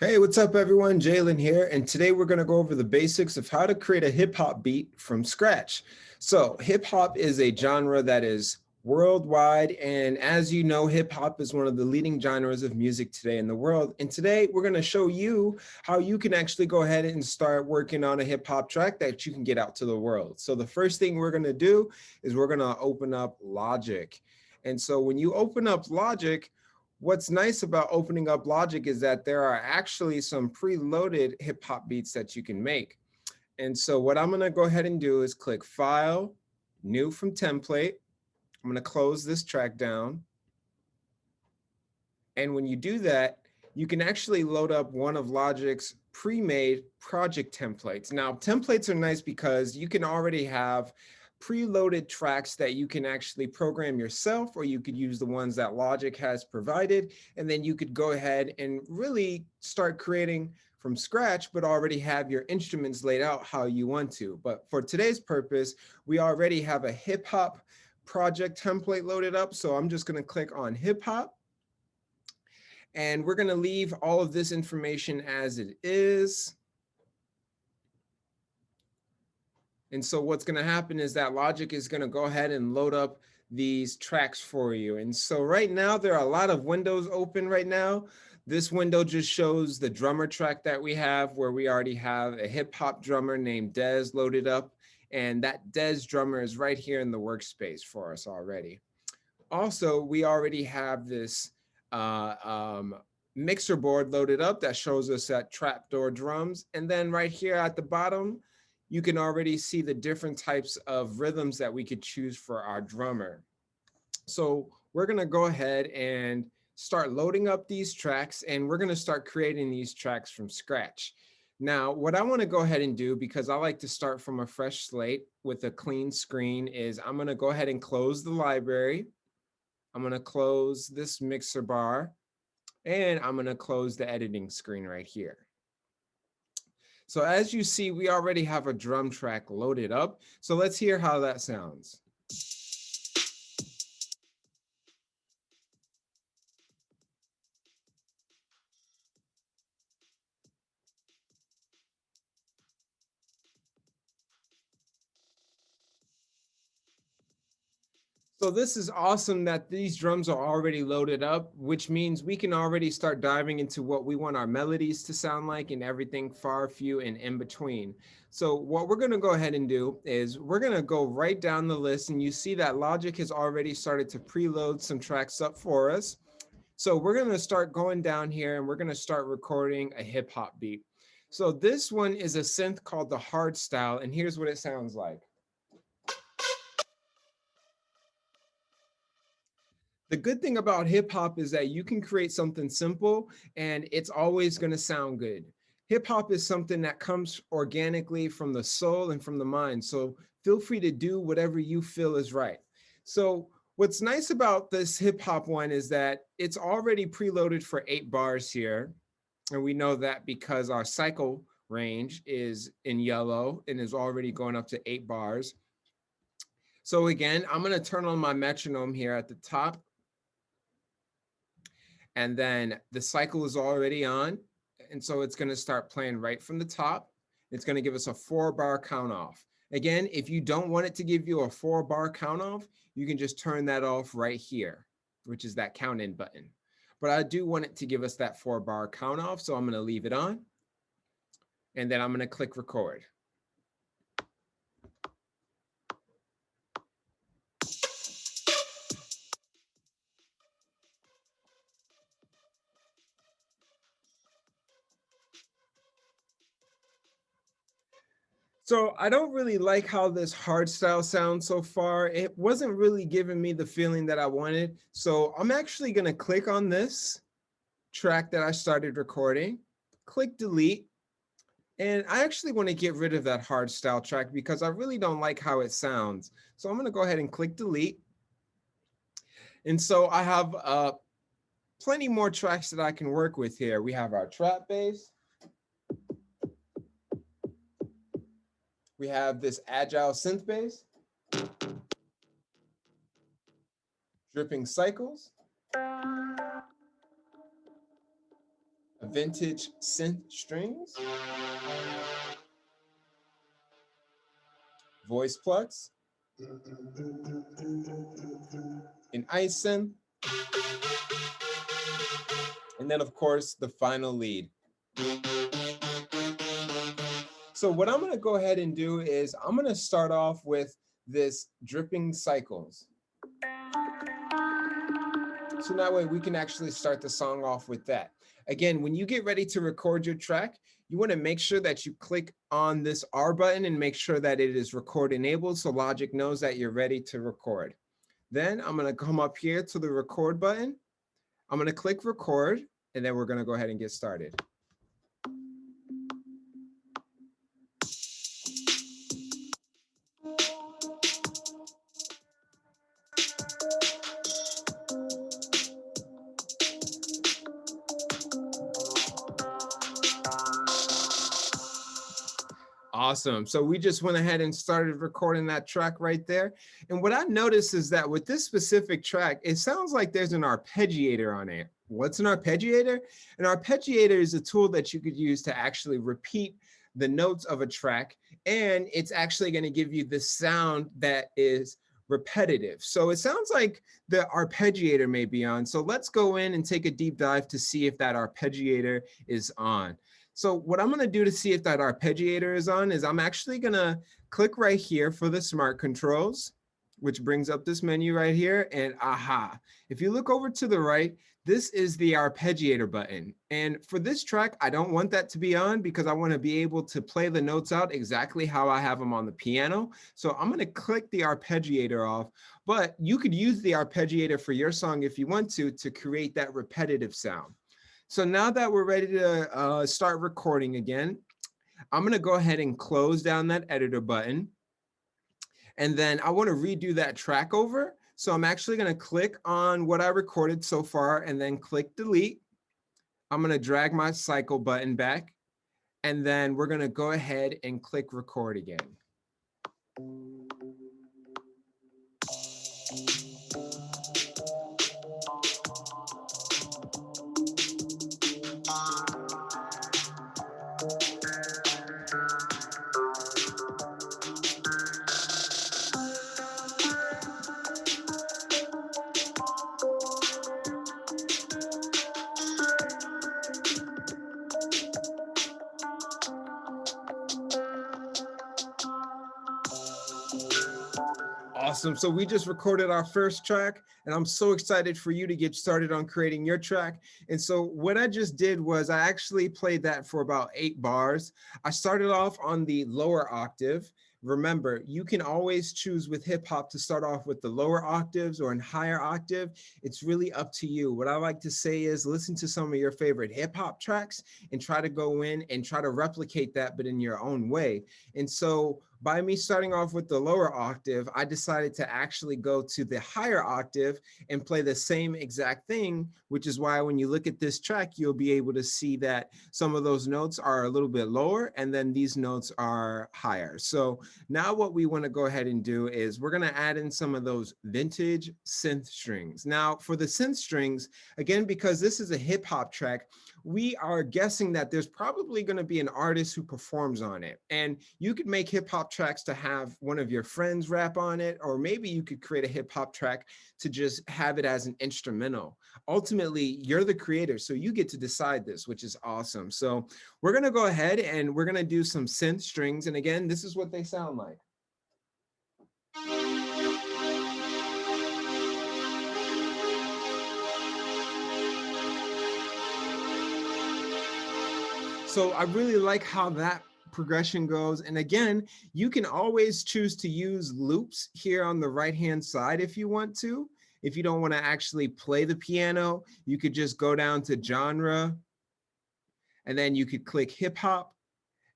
Hey, what's up everyone? Jalen here, and today we're going to go over the basics of how to create a hip hop beat from scratch. So hip hop is a genre that is worldwide, and as you know, hip hop is one of the leading genres of music today in the world. And today we're going to show you how you can actually go ahead and start working on a hip hop track that you can get out to the world. So the first thing we're going to do is we're going to open up Logic. And so when you open up Logic, what's nice about opening up Logic is that there are actually some preloaded hip hop beats that you can make. And so what I'm gonna go ahead and do is click File, New from Template. I'm gonna close this track down. And when you do that, you can actually load up one of Logic's pre-made project templates. Now, templates are nice because you can already have preloaded tracks that you can actually program yourself, or you could use the ones that Logic has provided, and then you could go ahead and really start creating from scratch, but already have your instruments laid out how you want to. But for today's purpose, we already have a hip hop project template loaded up. So I'm just gonna click on hip hop. And we're gonna leave all of this information as it is. And so what's gonna happen is that Logic is gonna go ahead and load up these tracks for you. And so right now, there are a lot of windows open right now. This window just shows the drummer track that we have, where we already have a hip hop drummer named Dez loaded up. And that Dez drummer is right here in the workspace for us already. Also, we already have this mixer board loaded up that shows us that trapdoor drums. And then right here at the bottom, you can already see the different types of rhythms that we could choose for our drummer. So we're gonna go ahead and start loading up these tracks, and we're gonna start creating these tracks from scratch. Now, what I wanna go ahead and do, because I like to start from a fresh slate with a clean screen, is I'm gonna go ahead and close the library. I'm gonna close this mixer bar, and I'm gonna close the editing screen right here. So as you see, we already have a drum track loaded up. So let's hear how that sounds. So this is awesome that these drums are already loaded up, which means we can already start diving into what we want our melodies to sound like and everything far, few, and in between. So what we're gonna go ahead and do is we're gonna go right down the list, and you see that Logic has already started to preload some tracks up for us. So we're gonna start going down here, and we're gonna start recording a hip hop beat. So this one is a synth called the hard style, and here's what it sounds like. The good thing about hip hop is that you can create something simple and it's always going to sound good. Hip hop is something that comes organically from the soul and from the mind. So feel free to do whatever you feel is right. So what's nice about this hip hop one is that it's already preloaded for 8 bars here. And we know that because our cycle range is in yellow and is already going up to 8 bars. So again, I'm going to turn on my metronome here at the top. And then the cycle is already on. And so it's gonna start playing right from the top. It's gonna give us a 4-bar count off. Again, if you don't want it to give you a 4-bar count off, you can just turn that off right here, which is that count in button. But I do want it to give us that 4-bar count off, so I'm gonna leave it on. And then I'm gonna click record. So I don't really like how this hard style sounds so far. It wasn't really giving me the feeling that I wanted. So I'm actually gonna click on this track that I started recording, click delete. And I actually want to get rid of that hard style track because I really don't like how it sounds. So I'm going to go ahead and click delete. And so I have plenty more tracks that I can work with here. We have our trap bass. We have this Agile synth bass, dripping cycles, a vintage synth strings, voice plugs, an ice synth, and then of course the final lead. So what I'm gonna go ahead and do is I'm gonna start off with this dripping cycles. So that way we can actually start the song off with that. Again, when you get ready to record your track, you want to make sure that you click on this R button and make sure that it is record enabled so Logic knows that you're ready to record. Then I'm going to come up here to the record button. I'm going to click record, and then we're going to go ahead and get started. Awesome. So we just went ahead and started recording that track right there. And what I noticed is that with this specific track, it sounds like there's an arpeggiator on it. What's an arpeggiator? An arpeggiator is a tool that you could use to actually repeat the notes of a track, and it's actually going to give you the sound that is repetitive. So it sounds like the arpeggiator may be on. So let's go in and take a deep dive to see if that arpeggiator is on. So what I'm going to do to see if that arpeggiator is on is I'm actually going to click right here for the smart controls, which brings up this menu right here, and aha. If you look over to the right, this is the arpeggiator button. And for this track, I don't want that to be on because I want to be able to play the notes out exactly how I have them on the piano. So I'm going to click the arpeggiator off, but you could use the arpeggiator for your song if you want to create that repetitive sound. So now that we're ready to start recording again, I'm going to go ahead and close down that editor button. And then I want to redo that track over. So I'm actually going to click on what I recorded so far and then click delete. I'm going to drag my cycle button back. And then we're going to go ahead and click record again. Awesome. So we just recorded our first track, and I'm so excited for you to get started on creating your track. And so what I just did was I actually played that for about 8 bars. I started off on the lower octave. Remember, you can always choose with hip hop to start off with the lower octaves or in higher octave. It's really up to you. What I like to say is listen to some of your favorite hip hop tracks and try to go in and try to replicate that, but in your own way. And so by me starting off with the lower octave, I decided to actually go to the higher octave and play the same exact thing, which is why when you look at this track, you'll be able to see that some of those notes are a little bit lower and then these notes are higher. So now what we want to go ahead and do is we're going to add in some of those vintage synth strings. Now for the synth strings, again, because this is a hip hop track, we are guessing that there's probably going to be an artist who performs on it. And you could make hip hop tracks to have one of your friends rap on it, or maybe you could create a hip hop track to just have it as an instrumental. Ultimately, you're the creator, so you get to decide this, which is awesome. So we're going to go ahead and we're going to do some synth strings. And again, this is what they sound like. So I really like how that progression goes. And again, you can always choose to use loops here on the right-hand side if you want to. If you don't want to actually play the piano, you could just go down to genre, and then you could click hip hop,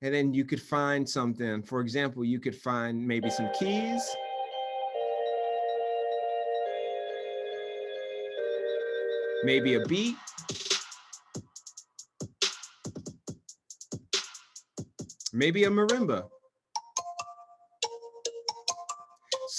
and then you could find something. For example, you could find maybe some keys. Maybe a beat. Maybe a marimba.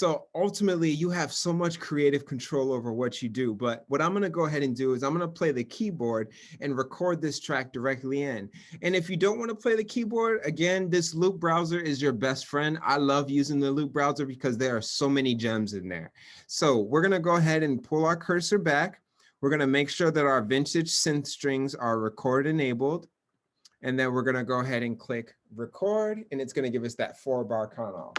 So ultimately, you have so much creative control over what you do. But what I'm going to go ahead and do is I'm going to play the keyboard and record this track directly in. And if you don't want to play the keyboard, again, this loop browser is your best friend. I love using the loop browser because there are so many gems in there. So we're going to go ahead and pull our cursor back. We're going to make sure that our vintage synth strings are record enabled. And then we're going to go ahead and click record, and it's going to give us that 4-bar count off.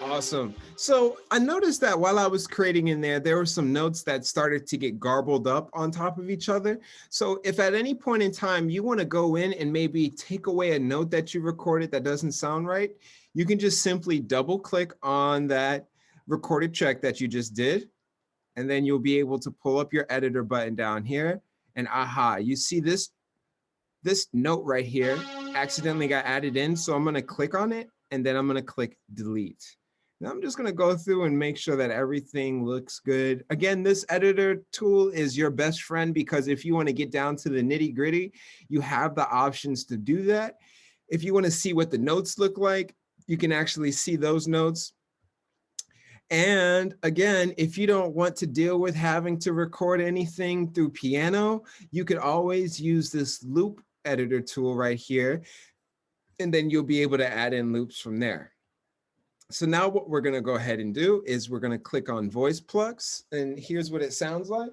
Awesome. So I noticed that while I was creating in there were some notes that started to get garbled up on top of each other. So if at any point in time you want to go in and maybe take away a note that you recorded that doesn't sound right, you can just simply double click on that recorded track that you just did. And then you'll be able to pull up your editor button down here. And aha, you see this note right here accidentally got added in. So I'm going to click on it and then I'm going to click delete. Now I'm just going to go through and make sure that everything looks good. Again, this editor tool is your best friend because if you want to get down to the nitty gritty, you have the options to do that. If you want to see what the notes look like, you can actually see those notes. And again, if you don't want to deal with having to record anything through piano, you could always use this loop editor tool right here, and then you'll be able to add in loops from there. So now what we're going to go ahead and do is we're going to click on voice plugs, and here's what it sounds like.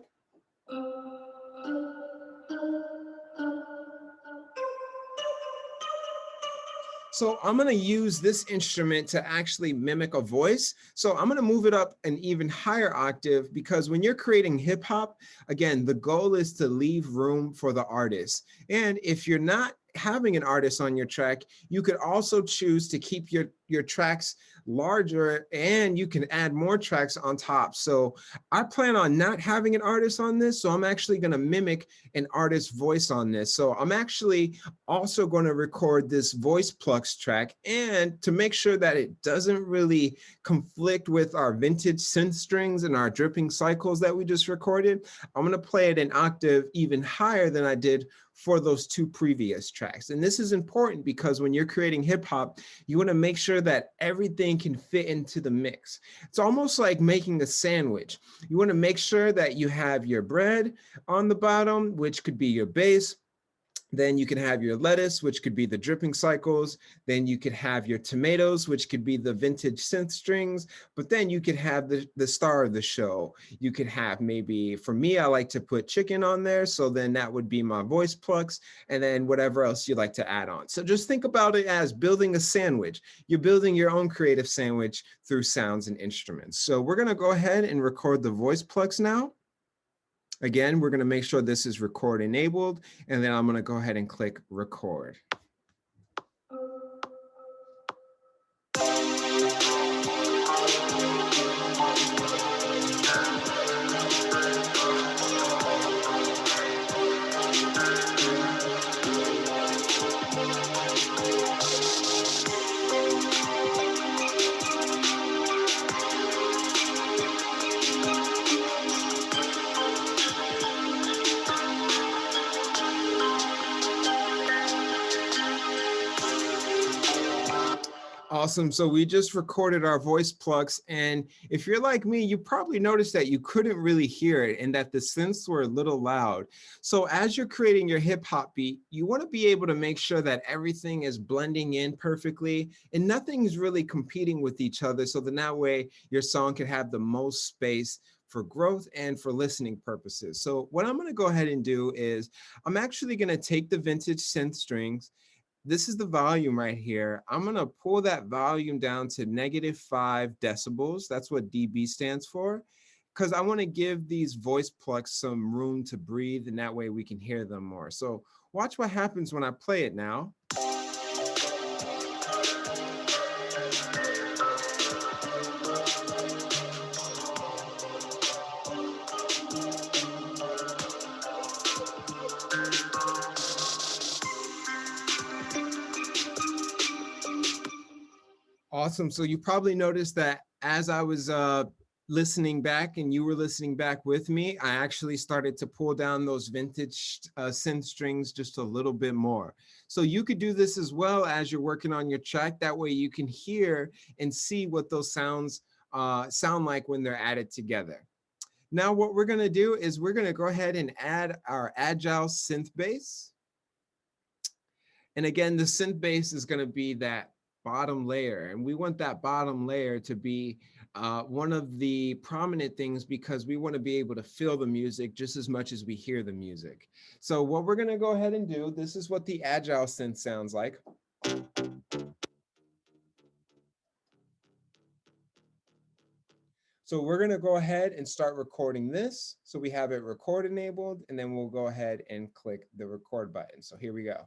So I'm going to use this instrument to actually mimic a voice. So I'm going to move it up an even higher octave because when you're creating hip hop, again, the goal is to leave room for the artist. And if you're not having an artist on your track, you could also choose to keep your tracks larger and you can add more tracks on top. So I plan on not having an artist on this. So I'm actually going to mimic an artist's voice on this. So I'm actually also going to record this voice plugs track, and to make sure that it doesn't really conflict with our vintage synth strings and our dripping cycles that we just recorded, I'm going to play it an octave even higher than I did for those two previous tracks. And this is important because when you're creating hip hop, you want to make sure that everything can fit into the mix. It's almost like making a sandwich. You want to make sure that you have your bread on the bottom, which could be your base. Then you can have your lettuce, which could be the dripping cycles. Then you could have your tomatoes, which could be the vintage synth strings. But then you could have the star of the show. You could have maybe, for me, I like to put chicken on there. So then that would be my voice plugs, and then whatever else you like to add on. So just think about it as building a sandwich. You're building your own creative sandwich through sounds and instruments. So we're going to go ahead and record the voice plugs now. Again, we're going to make sure this is record enabled, and then I'm going to go ahead and click record. Awesome. So we just recorded our voice plugs. And if you're like me, you probably noticed that you couldn't really hear it and that the synths were a little loud. So as you're creating your hip hop beat, you want to be able to make sure that everything is blending in perfectly and nothing's really competing with each other. So then that way your song can have the most space for growth and for listening purposes. So what I'm going to go ahead and do is I'm actually going to take the vintage synth strings. This is the volume right here. I'm going to pull that volume down to -5 decibels. That's what dB stands for, because I want to give these voice plugs some room to breathe, and that way we can hear them more. So watch what happens when I play it now. Awesome. So you probably noticed that as I was listening back and you were listening back with me, I actually started to pull down those vintage synth strings just a little bit more. So you could do this as well as you're working on your track. That way you can hear and see what those sounds sound like when they're added together. Now what we're going to do is we're going to go ahead and add our Agile synth bass. And again, the synth bass is going to be that bottom layer. And we want that bottom layer to be one of the prominent things because we want to be able to feel the music just as much as we hear the music. So what we're going to go ahead and do, this is what the Agile synth sounds like. So we're going to go ahead and start recording this. So we have it record enabled, and then we'll go ahead and click the record button. So here we go.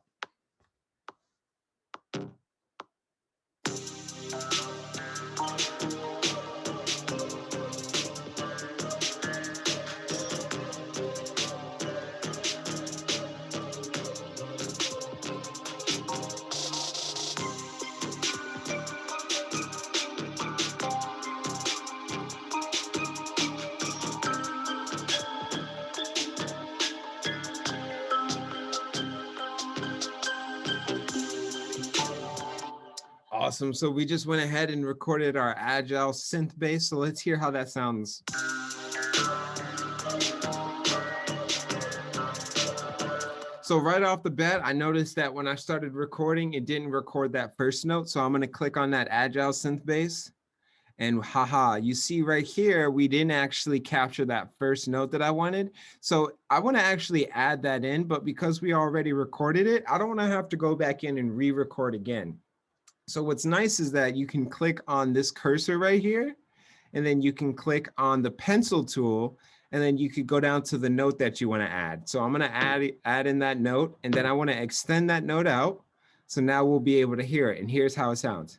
Awesome. So we just went ahead and recorded our Agile synth bass. So let's hear how that sounds. So right off the bat, I noticed that when I started recording, it didn't record that first note. So I'm going to click on that Agile synth bass. And haha, you see right here, we didn't actually capture that first note that I wanted. So I want to actually add that in, but because we already recorded it, I don't want to have to go back in and re-record again. So what's nice is that you can click on this cursor right here, and then you can click on the pencil tool, and then you could go down to the note that you want to add. So I'm going to add in that note, and then I want to extend that note out. So now we'll be able to hear it, and here's how it sounds.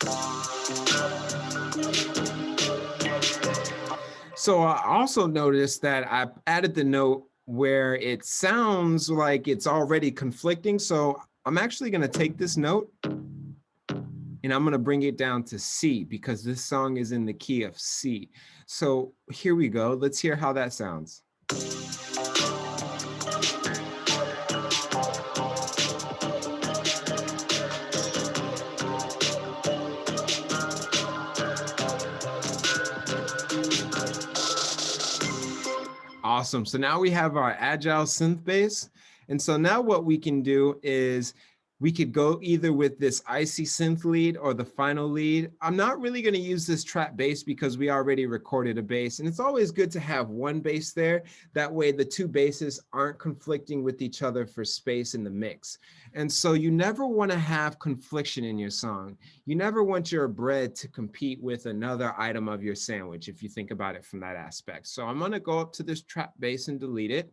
So I also noticed that I added the note where it sounds like it's already conflicting. So I'm actually going to take this note and I'm going to bring it down to C because this song is in the key of C. So here we go. Let's hear how that sounds. Awesome. So now we have our Agile synth bass. And so now what we can do is we could go either with this icy synth lead or the final lead. I'm not really going to use this trap bass because we already recorded a bass, and it's always good to have one bass there. That way the two basses aren't conflicting with each other for space in the mix. And so you never want to have confliction in your song. You never want your bread to compete with another item of your sandwich, if you think about it from that aspect. So I'm going to go up to this trap bass and delete it.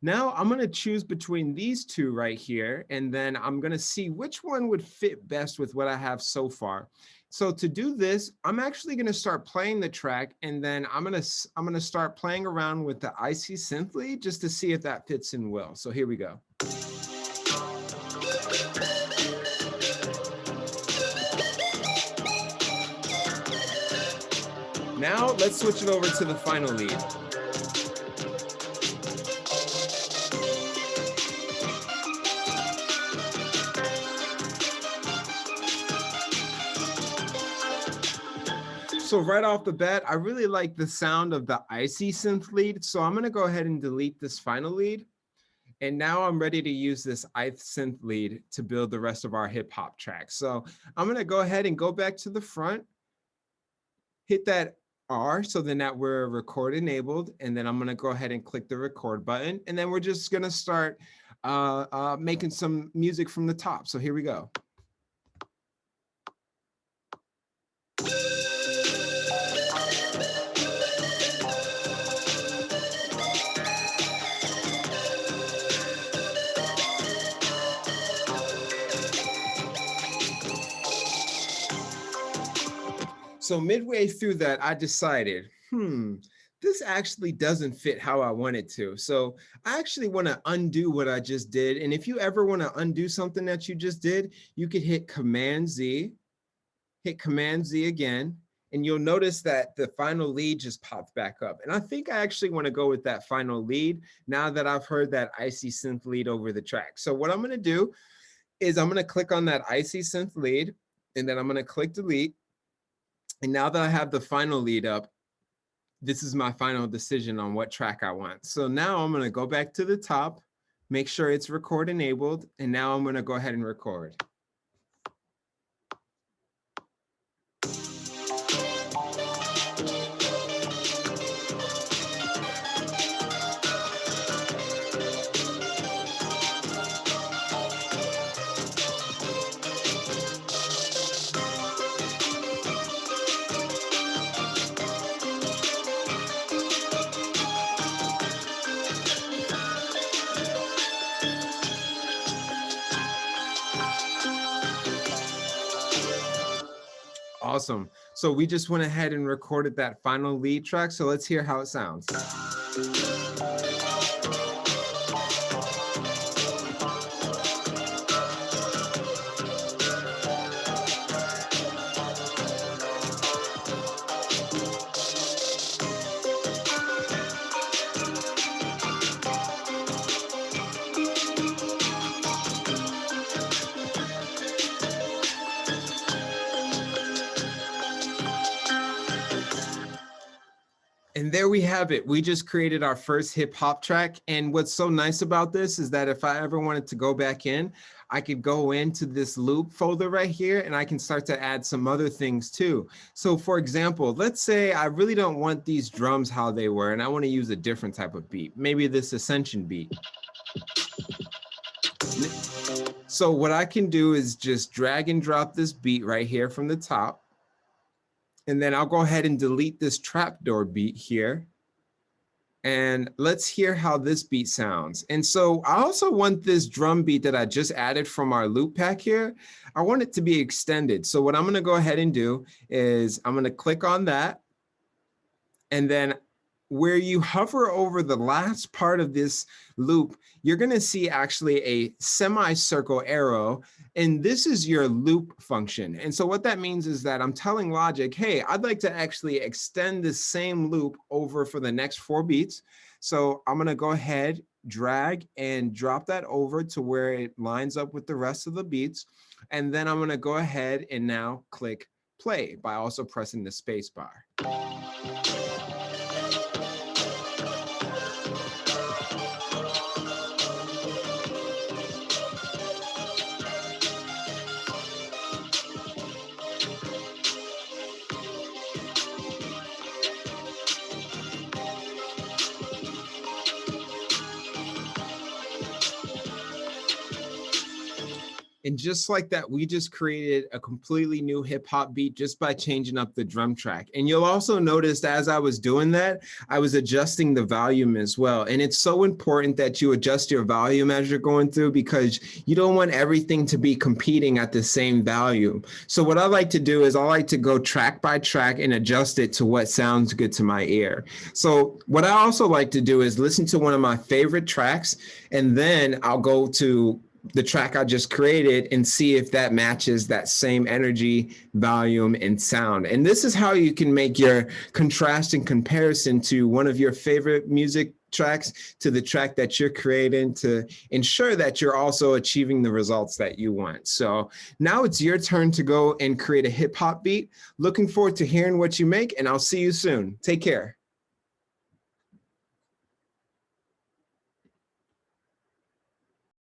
Now I'm going to choose between these two right here, and then I'm going to see which one would fit best with what I have so far. So to do this, I'm actually going to start playing the track, and then I'm going to start playing around with the icy synth lead just to see if that fits in well. So here we go. Now let's switch it over to the final lead. So right off the bat, I really like the sound of the icy synth lead. So I'm going to go ahead and delete this final lead. And now I'm ready to use this icy synth lead to build the rest of our hip hop track. So I'm going to go ahead and go back to the front, hit that R so then that we're record enabled. And then I'm going to go ahead and click the record button. And then we're just going to start making some music from the top. So here we go. So midway through that, I decided, this actually doesn't fit how I want it to. So I actually want to undo what I just did. And if you ever want to undo something that you just did, you could hit Command Z. hit Command Z again, and you'll notice that the final lead just popped back up. And I think I actually want to go with that final lead now that I've heard that icy synth lead over the track. So what I'm going to do is I'm going to click on that icy synth lead, and then I'm going to click delete. And now that I have the final lead up, this is my final decision on what track I want. So now I'm going to go back to the top, make sure it's record enabled, and now I'm going to go ahead and record. Awesome. So we just went ahead and recorded that final lead track. So let's hear how it sounds. And there we have it. We just created our first hip hop track. And what's so nice about this is that if I ever wanted to go back in, I could go into this loop folder right here and I can start to add some other things too. So for example, let's say I really don't want these drums how they were and I want to use a different type of beat, maybe this Ascension beat. So what I can do is just drag and drop this beat right here from the top. And then I'll go ahead and delete this trapdoor beat here. And let's hear how this beat sounds. And so I also want this drum beat that I just added from our loop pack here. I want it to be extended. So what I'm going to go ahead and do is I'm going to click on that. And then where you hover over the last part of this loop, you're going to see actually a semicircle arrow. And this is your loop function. And so what that means is that I'm telling Logic, hey, I'd like to actually extend this same loop over for the next 4 beats. So I'm going to go ahead, drag and drop that over to where it lines up with the rest of the beats. And then I'm going to go ahead and now click play by also pressing the space bar. And just like that, we just created a completely new hip hop beat just by changing up the drum track. And you'll also notice as I was doing that, I was adjusting the volume as well. And it's so important that you adjust your volume as you're going through because you don't want everything to be competing at the same volume. So what I like to do is I like to go track by track and adjust it to what sounds good to my ear. So what I also like to do is listen to one of my favorite tracks, and then I'll go to the track I just created and see if that matches that same energy, volume, and sound. And this is how you can make your contrast and comparison to one of your favorite music tracks to the track that you're creating to ensure that you're also achieving the results that you want. So now it's your turn to go and create a hip hop beat. Looking forward to hearing what you make, and I'll see you soon. Take care.